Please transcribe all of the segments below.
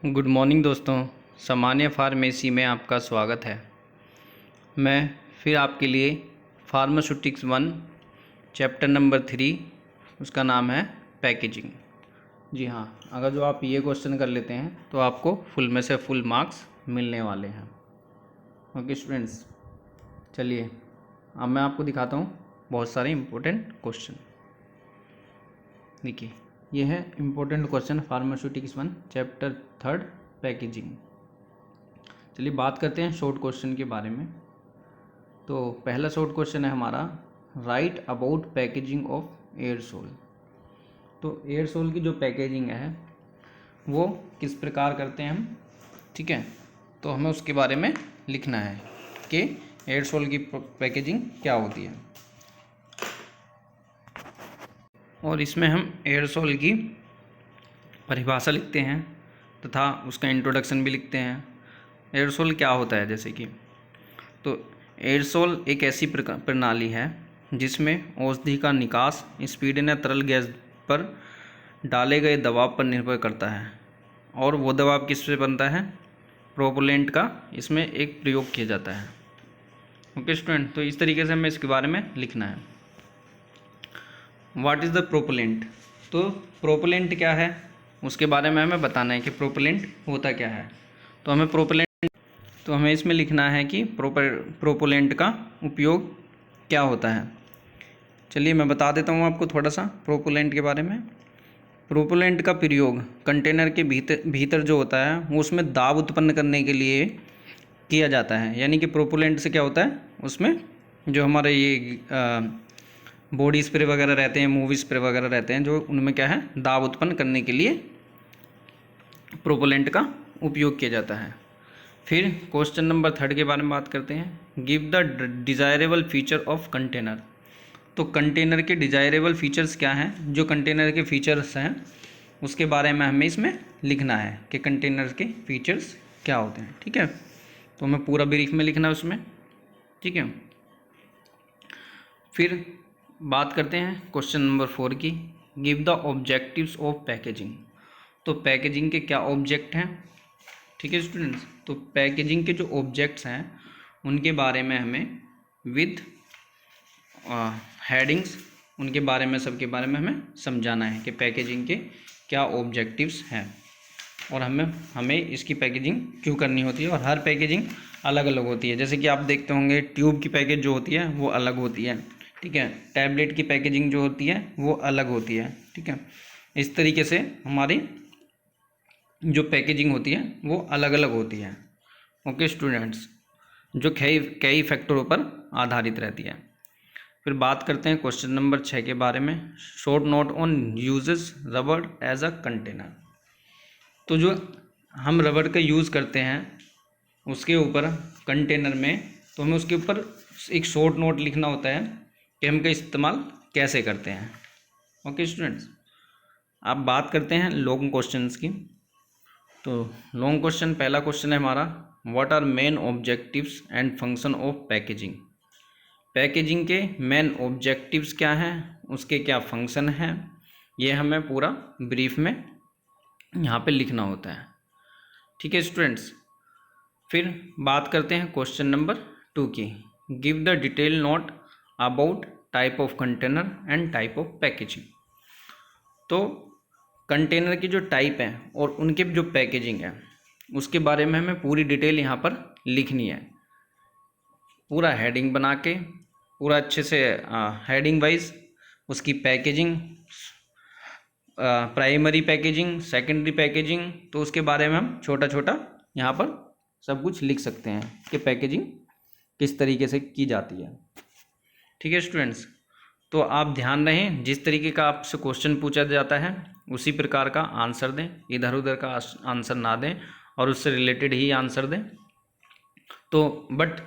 Good morning दोस्तों, सामान्य pharmacy में आपका स्वागत है। मैं फिर आपके लिए फार्मास्यूटिक्स 1 चैप्टर नंबर 3 उसका नाम है पैकेजिंग। जी हाँ, अगर जो आप ये क्वेश्चन कर लेते हैं तो आपको फुल में से फुल मार्क्स मिलने वाले हैं। ओके स्टूडेंट्स, चलिए अब मैं आपको दिखाता हूँ बहुत सारे इम्पोर्टेंट क्वेश्चन। देखिए, ये है important question pharmaceutics 1 chapter 3 packaging. चलिए बात करते हैं शॉर्ट क्वेश्चन के बारे में। तो पहला शॉर्ट क्वेश्चन है हमारा, राइट अबाउट पैकेजिंग ऑफ एयरसोल। तो एयरसोल की जो पैकेजिंग है वो किस प्रकार करते हैं हम, ठीक है। तो हमें उसके बारे में लिखना है कि एयरसोल की पैकेजिंग क्या होती है, और इसमें हम एयरसोल की परिभाषा लिखते हैं तथा उसका इंट्रोडक्शन भी लिखते हैं। एयरसोल क्या होता है, जैसे कि तो एयरसोल एक ऐसी प्रणाली है जिसमें औषधि का निकास स्पीड या तरल गैस पर डाले गए दबाव पर निर्भर करता है, और वो दबाव किस से बनता है, प्रोपेलेंट का इसमें एक प्रयोग किया जाता है। ओके स्टूडेंट, तो इस तरीके से हमें इसके बारे में लिखना है। What is the propellant. तो प्रोपेलेंट क्या है उसके बारे में हमें बताना है कि प्रोपेलेंट होता क्या है। तो हमें इसमें लिखना है कि प्रोपेलेंट का उपयोग क्या होता है। चलिए मैं बता देता हूँ आपको थोड़ा सा प्रोपेलेंट के बारे में। प्रोपेलेंट का प्रयोग कंटेनर के भीतर जो होता है वो उसमें दाब उत्पन्न करने के लिए किया जाता है। यानी कि प्रोपेलेंट से क्या होता है, उसमें जो हमारे ये बॉडी स्प्रे वगैरह रहते हैं, मूवी स्प्रे वगैरह रहते हैं, जो उनमें क्या है, दाब उत्पन्न करने के लिए प्रोपेलेंट का उपयोग किया जाता है। फिर क्वेश्चन नंबर 3 के बारे में बात करते हैं, give the desirable feature of container. तो कंटेनर के डिज़ायरेबल फीचर्स क्या हैं, जो कंटेनर के फीचर्स हैं उसके बारे में हमें इसमें लिखना है कि कंटेनर के फीचर्स क्या होते हैं, ठीक है। तो हमें पूरा ब्रीफ में लिखना है उसमें, ठीक है। फिर बात करते हैं क्वेश्चन नंबर 4 की, give the objectives of packaging. तो पैकेजिंग के क्या ऑब्जेक्ट हैं, ठीक है स्टूडेंट्स। तो पैकेजिंग के जो ऑब्जेक्ट्स हैं उनके बारे में हमें विद हेडिंग्स उनके बारे में, सबके बारे में हमें समझाना है कि पैकेजिंग के क्या ऑब्जेक्टिव्स हैं, और हमें इसकी पैकेजिंग क्यों करनी होती है। और हर पैकेजिंग अलग अलग होती है। जैसे कि आप देखते होंगे ट्यूब की पैकेज जो होती है वो अलग होती है, ठीक है। टैबलेट की पैकेजिंग जो होती है वो अलग होती है, ठीक है। इस तरीके से हमारी जो पैकेजिंग होती है वो अलग अलग होती है। ओके स्टूडेंट्स, जो कई फैक्टरों पर आधारित रहती है। फिर बात करते हैं क्वेश्चन नंबर 6 के बारे में, short note on uses rubber as a container. तो जो हम रबर का यूज़ करते हैं उसके ऊपर कंटेनर में, तो हमें उसके ऊपर एक शॉर्ट नोट लिखना होता है कि हम का इस्तेमाल कैसे करते हैं। ओके स्टूडेंट्स, अब बात करते हैं लॉन्ग क्वेश्चंस की। तो लॉन्ग क्वेश्चन, पहला क्वेश्चन है हमारा, what are main objectives and function of packaging. Packaging के मेन ऑब्जेक्टिव्स क्या हैं, उसके क्या फंक्शन हैं, ये हमें पूरा ब्रीफ में यहाँ पे लिखना होता है, ठीक है स्टूडेंट्स। फिर बात करते हैं क्वेश्चन नंबर 2 की, give the detail note about type of container and type of packaging. तो कंटेनर की जो टाइप है और उनके जो पैकेजिंग है उसके बारे में हमें पूरी डिटेल यहाँ पर लिखनी है, पूरा हेडिंग बना के, पूरा अच्छे से हेडिंग वाइज उसकी packaging, primary packaging, secondary packaging, तो उसके बारे में हम छोटा छोटा यहाँ पर सब कुछ लिख सकते हैं कि पैकेजिंग किस तरीके से की जाती है, ठीक है स्टूडेंट्स। तो आप ध्यान रहें, जिस तरीके का आपसे क्वेश्चन पूछा जाता है उसी प्रकार का आंसर दें, इधर उधर का आंसर ना दें और उससे रिलेटेड ही आंसर दें। तो बट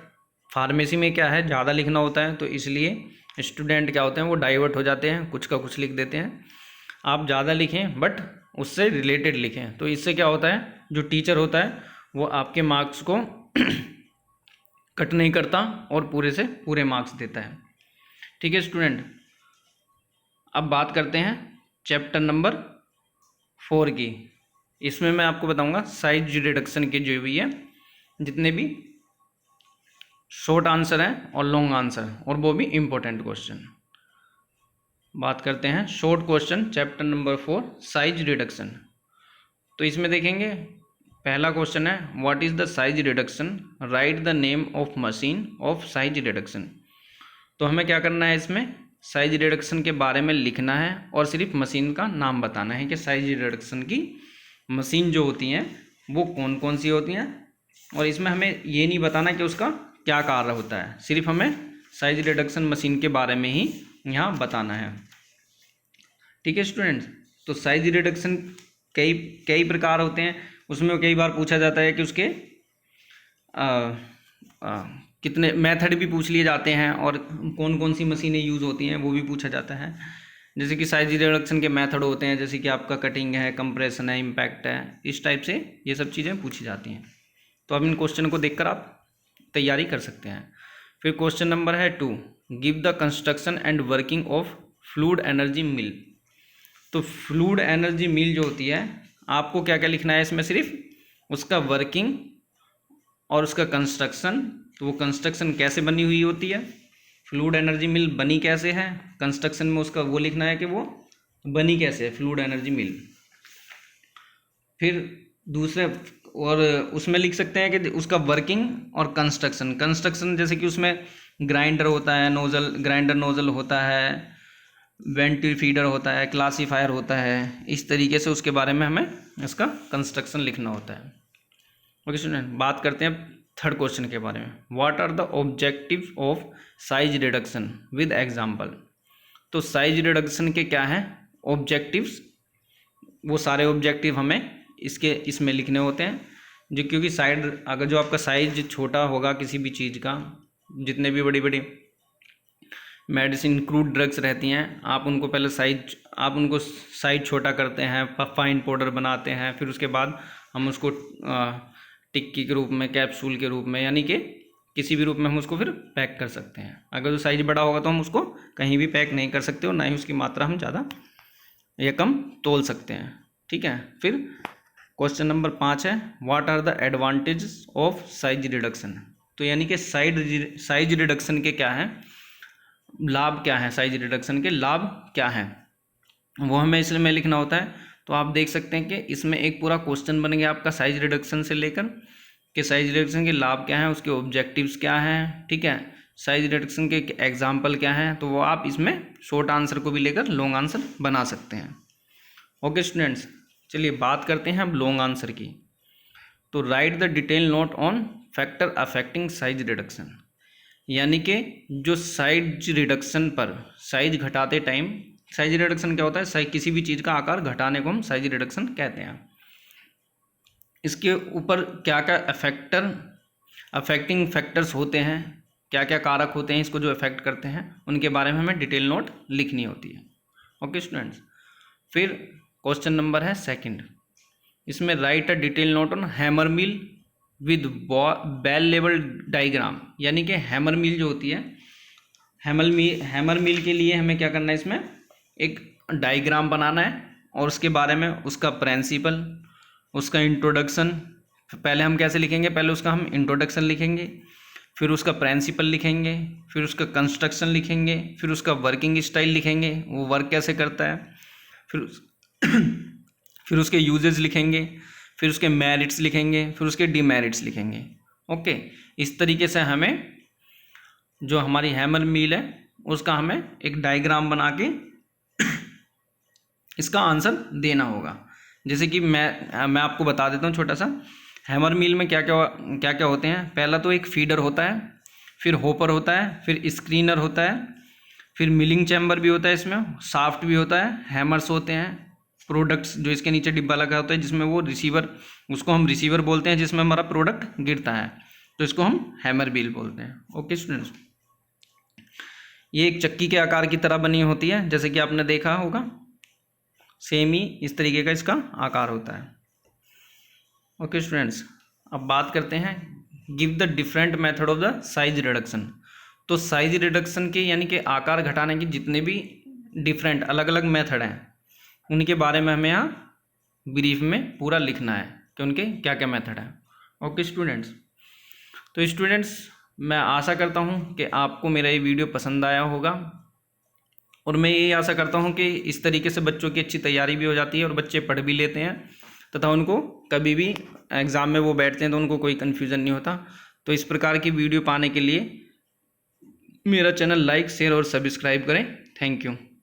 फार्मेसी में क्या है, ज़्यादा लिखना होता है, तो इसलिए स्टूडेंट क्या होते हैं वो डाइवर्ट हो जाते हैं, कुछ का कुछ लिख देते हैं। आप ज़्यादा लिखें बट उससे रिलेटेड लिखें, तो इससे क्या होता है, जो टीचर होता है वो आपके मार्क्स को कट नहीं करता और पूरे से पूरे मार्क्स देता है, ठीक है स्टूडेंट। अब बात करते हैं चैप्टर नंबर 4 की, इसमें मैं आपको बताऊंगा साइज रिडक्शन के जो भी है जितने भी शॉर्ट आंसर हैं और लॉन्ग आंसर, और वो भी इम्पोर्टेंट क्वेश्चन। बात करते हैं short question chapter number 4 size reduction. तो इसमें देखेंगे पहला क्वेश्चन है what is the size reduction, right the name of machine of size reduction. तो हमें क्या करना है, इसमें साइज रिडक्शन के बारे में लिखना है और सिर्फ मशीन का नाम बताना है कि साइज रिडक्शन की मशीन जो होती हैं वो कौन कौन सी होती हैं, और इसमें हमें ये नहीं बताना कि उसका क्या कार्य होता है, सिर्फ हमें साइज रिडक्शन मशीन के बारे में ही यहाँ बताना है। ठीक है स्टूडेंट्स, तो साइज रिडक्शन कई कई प्रकार होते हैं, उसमें कई बार पूछा जाता है कि उसके कितने मेथड भी पूछ लिए जाते हैं और कौन कौन सी मशीनें यूज़ होती हैं वो भी पूछा जाता है। जैसे कि साइज रिडक्शन के मेथड होते हैं, जैसे कि आपका कटिंग है, कंप्रेशन है, इम्पैक्ट है, इस टाइप से ये सब चीज़ें पूछी जाती हैं। तो अब इन क्वेश्चन को देखकर आप तैयारी कर सकते हैं। फिर क्वेश्चन नंबर है 2, give the construction and working of fluid energy mill. तो फ्लूइड एनर्जी मिल जो होती है, आपको क्या क्या लिखना है इसमें, सिर्फ उसका वर्किंग और उसका कंस्ट्रक्शन। तो वो कंस्ट्रक्शन कैसे बनी हुई होती है, फ्लूइड एनर्जी मिल बनी कैसे है, कंस्ट्रक्शन में उसका वो लिखना है कि वो बनी कैसे है फ्लूइड एनर्जी मिल। फिर दूसरे और उसमें लिख सकते हैं कि उसका वर्किंग और कंस्ट्रक्शन। कंस्ट्रक्शन जैसे कि उसमें ग्राइंडर होता है, नोज़ल ग्राइंडर नोज़ल होता है, वेंटिफीडर होता है, क्लासीफायर होता है, इस तरीके से उसके बारे में हमें इसका कंस्ट्रक्शन लिखना होता है। ओके स्टूडेंट, बात करते हैं थर्ड क्वेश्चन के बारे में, what are the objective of size reduction with example. तो साइज रिडक्शन के क्या हैं ऑब्जेक्टिव्स, वो सारे ऑब्जेक्टिव हमें इसमें लिखने होते हैं। जो क्योंकि साइड अगर जो आपका साइज छोटा होगा किसी भी चीज़ का, जितने भी बड़ी बड़ी मेडिसिन क्रूड ड्रग्स रहती हैं, आप उनको साइज छोटा करते हैं, फाइन पाउडर बनाते हैं, फिर उसके बाद हम उसको टिक्की के रूप में, कैप्सूल के रूप में, यानी कि किसी भी रूप में हम उसको फिर पैक कर सकते हैं। अगर जो साइज बड़ा होगा तो हम उसको कहीं भी पैक नहीं कर सकते और ना ही उसकी मात्रा हम ज़्यादा या कम तोल सकते हैं। ठीक है, फिर क्वेश्चन नंबर 5 है what are the advantages of size reduction. तो यानी कि साइज रिडक्शन के क्या हैं लाभ, क्या है साइज रिडक्शन के लाभ क्या हैं, वो हमें इसमें लिखना होता है। तो आप देख सकते हैं कि इसमें एक पूरा क्वेश्चन बन गया आपका साइज रिडक्शन से लेकर कि साइज रिडक्शन के लाभ क्या हैं, उसके ऑब्जेक्टिव्स क्या हैं। ठीक है, साइज रिडक्शन के एग्जाम्पल क्या हैं, तो वो आप इसमें शॉर्ट आंसर को भी लेकर लॉन्ग आंसर बना सकते हैं। ओके स्टूडेंट्स, चलिए बात करते हैं अब लॉन्ग आंसर की। तो right the detail note on factor affecting size reduction, यानी कि जो साइज रिडक्शन पर साइज घटाते टाइम, साइज रिडक्शन क्या होता है, किसी भी चीज़ का आकार घटाने को हम साइज रिडक्शन कहते हैं। इसके ऊपर क्या क्या अफेक्टिंग फैक्टर्स होते हैं, क्या क्या कारक होते हैं इसको जो अफेक्ट करते हैं, उनके बारे में हमें डिटेल नोट लिखनी होती है। ओके स्टूडेंट्स, फिर क्वेश्चन नंबर है 2, इसमें write a detail note on hammer mill with well लेवल डायग्राम। यानी कि हैमर मिल जो होती है, हैमर मिल के लिए हमें क्या करना है, इसमें एक डायग्राम बनाना है और उसके बारे में उसका प्रिंसिपल, उसका इंट्रोडक्शन। पहले हम कैसे लिखेंगे, पहले उसका हम इंट्रोडक्शन लिखेंगे, फिर उसका प्रिंसिपल लिखेंगे, फिर उसका कंस्ट्रक्शन लिखेंगे, फिर उसका वर्किंग स्टाइल लिखेंगे, वो वर्क कैसे करता है, फिर उसके यूजेस लिखेंगे, फिर उसके मेरिट्स लिखेंगे, फिर उसके डिमेरिट्स लिखेंगे। ओके, इस तरीके से हमें जो हमारी हैमर मिल है उसका हमें एक डायग्राम बना के इसका आंसर देना होगा। जैसे कि मैं आपको बता देता हूँ छोटा सा, हैमर मिल में क्या क्या होते हैं। पहला तो एक फीडर होता है, फिर होपर होता है, फिर स्क्रीनर होता है, फिर मिलिंग चैम्बर भी होता है, इसमें शाफ्ट भी होता है, हैमर्स होते हैं, प्रोडक्ट्स जो इसके नीचे डिब्बा लगा होता है जिसमें वो रिसीवर, उसको हम रिसीवर बोलते हैं, जिसमें हमारा प्रोडक्ट गिरता है, तो इसको हम हैमर मिल बोलते हैं। ओके स्टूडेंट्स, ये एक चक्की के आकार की तरह बनी होती है, जैसे कि आपने देखा होगा, सेम ही इस तरीके का इसका आकार होता है। ओके स्टूडेंट्स, अब बात करते हैं give the different method of the size reduction. तो साइज रिडक्शन के यानी कि आकार घटाने के जितने भी डिफरेंट अलग अलग मेथड हैं उनके बारे में हमें यहाँ ब्रीफ में पूरा लिखना है कि उनके क्या क्या मेथड है। ओके स्टूडेंट्स, तो स्टूडेंट्स मैं आशा करता हूँ कि आपको मेरा ये वीडियो पसंद आया होगा, और मैं ये आशा करता हूँ कि इस तरीके से बच्चों की अच्छी तैयारी भी हो जाती है और बच्चे पढ़ भी लेते हैं, तथा उनको कभी भी एग्ज़ाम में वो बैठते हैं तो उनको कोई कन्फ्यूज़न नहीं होता। तो इस प्रकार की वीडियो पाने के लिए मेरा चैनल लाइक, शेयर और सब्सक्राइब करें। Thank you.